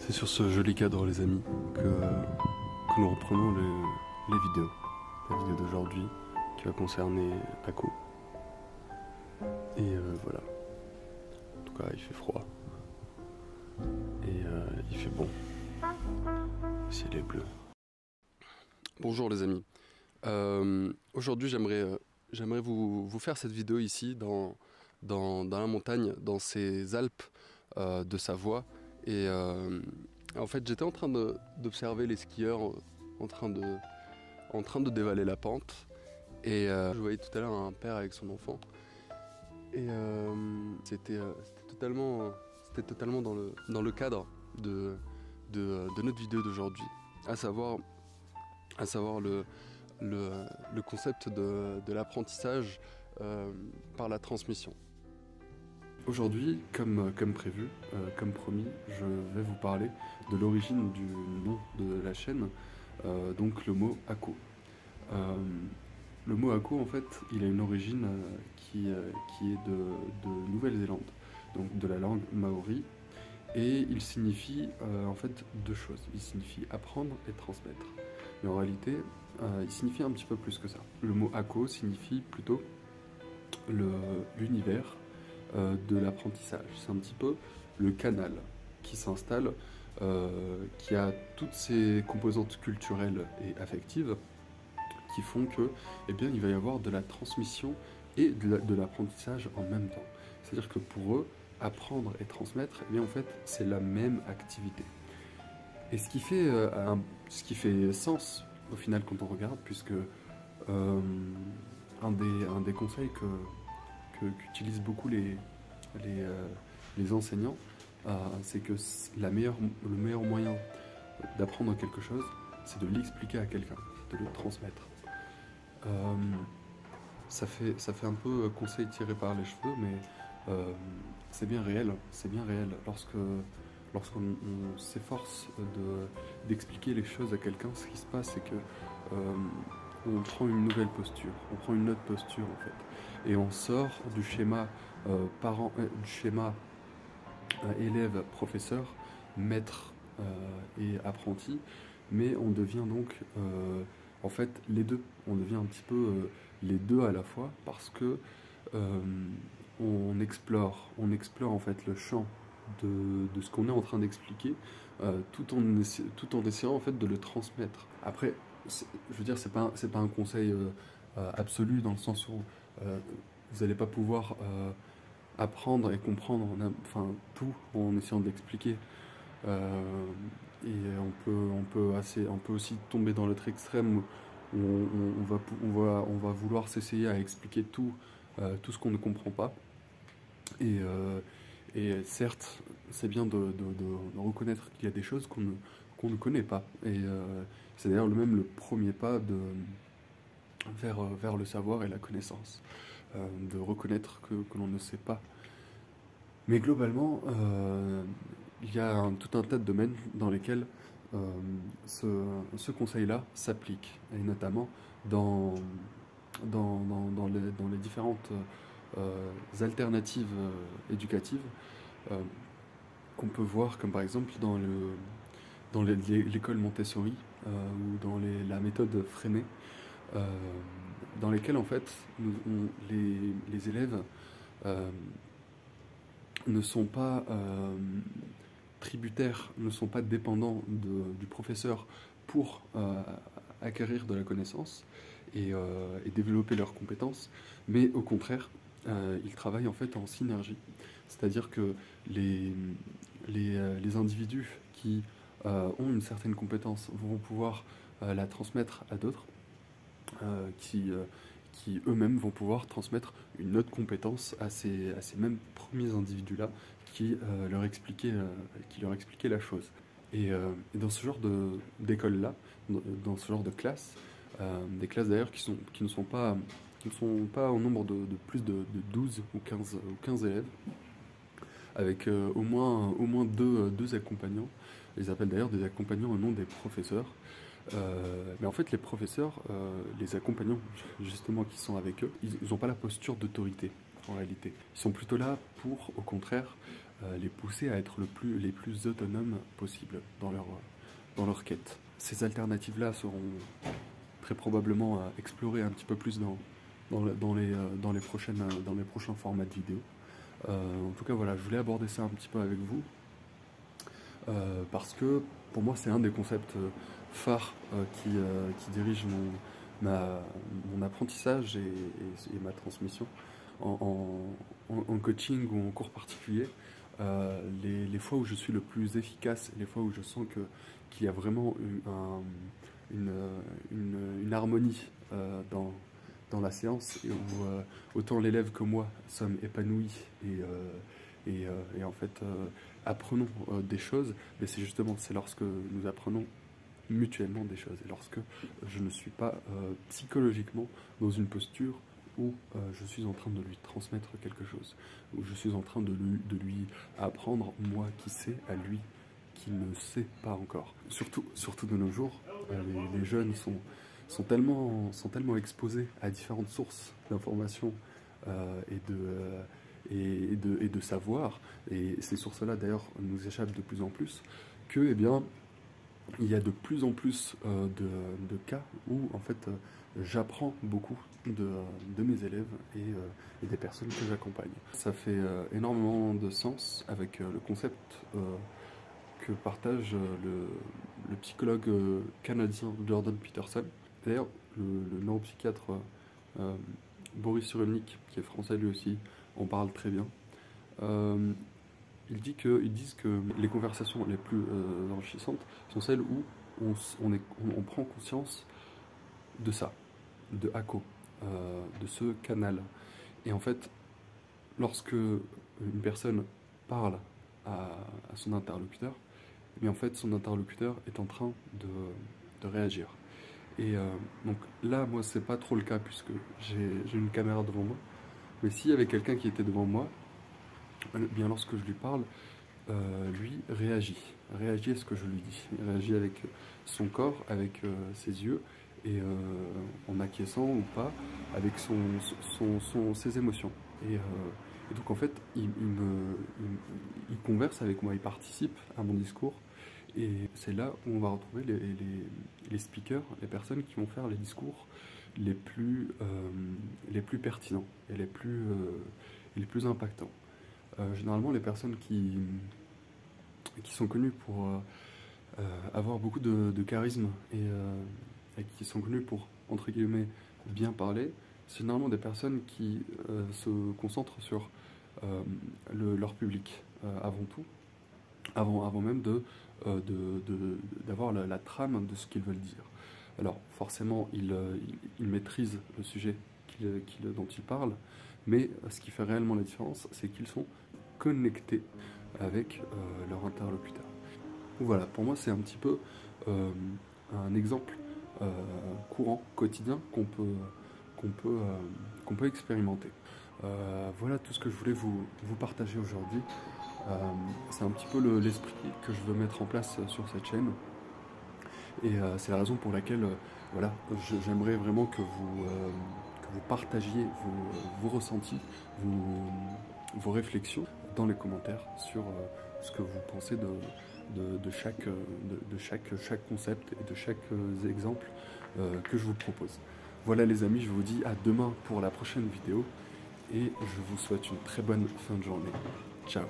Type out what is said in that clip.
C'est sur ce joli cadre, les amis, que nous reprenons les vidéos. La vidéo d'aujourd'hui qui va concerner Ako. Et voilà. En tout cas, il fait froid. Et il fait bon. Le ciel est bleu. Bonjour les amis. Aujourd'hui, j'aimerais vous faire cette vidéo ici, dans la montagne, dans ces Alpes de Savoie. Et en fait, j'étais en train d'observer les skieurs en train de dévaler la pente. Et je voyais tout à l'heure un père avec son enfant. Et c'était totalement dans le cadre de notre vidéo d'aujourd'hui, à savoir le concept de l'apprentissage par la transmission. Aujourd'hui, comme prévu, comme promis, je vais vous parler de l'origine du nom de la chaîne, donc le mot Ako. Le mot Ako, en fait, il a une origine qui est de Nouvelle-Zélande, donc de la langue maori, et il signifie en fait deux choses. Il signifie apprendre et transmettre. Mais en réalité, il signifie un petit peu plus que ça. Le mot Ako signifie plutôt l'univers de l'apprentissage. C'est un petit peu le canal qui s'installe, qui a toutes ces composantes culturelles et affectives qui font que, eh bien, il va y avoir de la transmission et de l'apprentissage en même temps. C'est-à-dire que pour eux, apprendre et transmettre, eh bien, en fait, c'est la même activité. Et ce qui fait sens au final quand on regarde, puisque un des conseils qu'utilisent beaucoup les enseignants, c'est que le meilleur moyen d'apprendre quelque chose, c'est de l'expliquer à quelqu'un, de le transmettre. Ça fait un peu conseil tiré par les cheveux, mais c'est bien réel. C'est bien réel lorsqu'on s'efforce d'expliquer les choses à quelqu'un. Ce qui se passe, c'est que on prend une nouvelle posture, on prend une autre posture en fait, et on sort du schéma élève-professeur, maître et apprenti, mais on devient donc en fait les deux. On devient un petit peu les deux à la fois, parce que on explore en fait le champ de ce qu'on est en train d'expliquer, tout en essayant en fait de le transmettre. Après, je veux dire, c'est pas un conseil absolu, dans le sens où vous n'allez pas pouvoir apprendre et comprendre tout en essayant de l'expliquer. Et on peut aussi tomber dans l'autre extrême où on va vouloir s'essayer à expliquer tout ce qu'on ne comprend pas. Et certes, c'est bien de reconnaître qu'il y a des choses qu'on ne connaît pas. Et c'est d'ailleurs même le premier pas vers le savoir et la connaissance, de reconnaître que l'on ne sait pas. Mais globalement, il y a tout un tas de domaines dans lesquels ce conseil-là s'applique, et notamment dans les différentes alternatives éducatives qu'on peut voir, comme par exemple dans l'école Montessori ou dans la méthode Freinet, dans lesquelles en fait les élèves ne sont pas tributaires, ne sont pas dépendants du professeur pour acquérir de la connaissance et développer leurs compétences, mais au contraire, ils travaillent en fait en synergie. C'est-à-dire que les individus qui ont une certaine compétence vont pouvoir la transmettre à d'autres, qui eux-mêmes vont pouvoir transmettre une autre compétence à ces mêmes premiers individus-là qui leur expliquaient la chose. Et dans ce genre d'école-là, dans ce genre de classe, des classes d'ailleurs qui ne sont pas au nombre de plus de 12 ou 15 élèves, avec au moins deux accompagnants. Ils appellent d'ailleurs des accompagnants au nom des professeurs. Mais en fait, les professeurs, les accompagnants justement qui sont avec eux, ils n'ont pas la posture d'autorité en réalité. Ils sont plutôt là pour, au contraire, les pousser à être les plus autonomes possible dans leur quête. Ces alternatives-là seront très probablement explorées un petit peu plus dans les prochains formats de vidéos. En tout cas, voilà, je voulais aborder ça un petit peu avec vous, parce que pour moi, c'est un des concepts phares qui dirige mon apprentissage et ma transmission en coaching ou en cours particulier. Les fois où je suis le plus efficace, les fois où je sens qu'il y a vraiment une harmonie dans la séance, et où autant l'élève que moi sommes épanouis et en fait apprenons des choses, mais c'est lorsque nous apprenons mutuellement des choses, et lorsque je ne suis pas psychologiquement dans une posture où je suis en train de lui transmettre quelque chose, où je suis en train de lui apprendre, moi qui sais, à lui qui ne sait pas encore. Surtout de nos jours, les jeunes sont tellement exposés à différentes sources d'informations et de savoir, et ces sources-là d'ailleurs nous échappent de plus en plus, que eh bien, il y a de plus en plus de cas où en fait j'apprends beaucoup de mes élèves et des personnes que j'accompagne. Ça fait énormément de sens avec le concept que partage le psychologue canadien Jordan Peterson. D'ailleurs, le neuropsychiatre Boris Cyrulnik, qui est français lui aussi, en parle très bien. Ils disent que les conversations les plus enrichissantes sont celles où on prend conscience de ça, de ACO, de ce canal. Et en fait, lorsque une personne parle à son interlocuteur, eh bien en fait son interlocuteur est en train de réagir. Et donc là, moi, c'est pas trop le cas puisque j'ai une caméra devant moi. Mais s'il y avait quelqu'un qui était devant moi, bien lorsque je lui parle, lui réagit à ce que je lui dis. Il réagit avec son corps, avec ses yeux, et en acquiesçant ou pas, avec ses émotions. Et donc en fait, il converse avec moi, il participe à mon discours. Et c'est là où on va retrouver les speakers, les personnes qui vont faire les discours les plus pertinents et les plus impactants. Généralement, les personnes qui sont connues pour avoir beaucoup de charisme et qui sont connues pour, entre guillemets, bien parler, c'est généralement des personnes qui se concentrent sur leur public avant tout, avant même d'avoir la trame de ce qu'ils veulent dire. Alors forcément, ils maîtrisent le sujet dont ils parlent, mais ce qui fait réellement la différence, c'est qu'ils sont connectés avec leur interlocuteur. Voilà, pour moi, c'est un petit peu un exemple courant, quotidien, qu'on peut expérimenter. Voilà tout ce que je voulais vous partager aujourd'hui. C'est un petit peu l'esprit que je veux mettre en place sur cette chaîne. Et c'est la raison pour laquelle voilà, j'aimerais vraiment que vous partagiez vos ressentis, vos réflexions dans les commentaires sur ce que vous pensez de chaque concept et de chaque exemple que je vous propose. Voilà les amis, je vous dis à demain pour la prochaine vidéo et je vous souhaite une très bonne fin de journée. Ciao.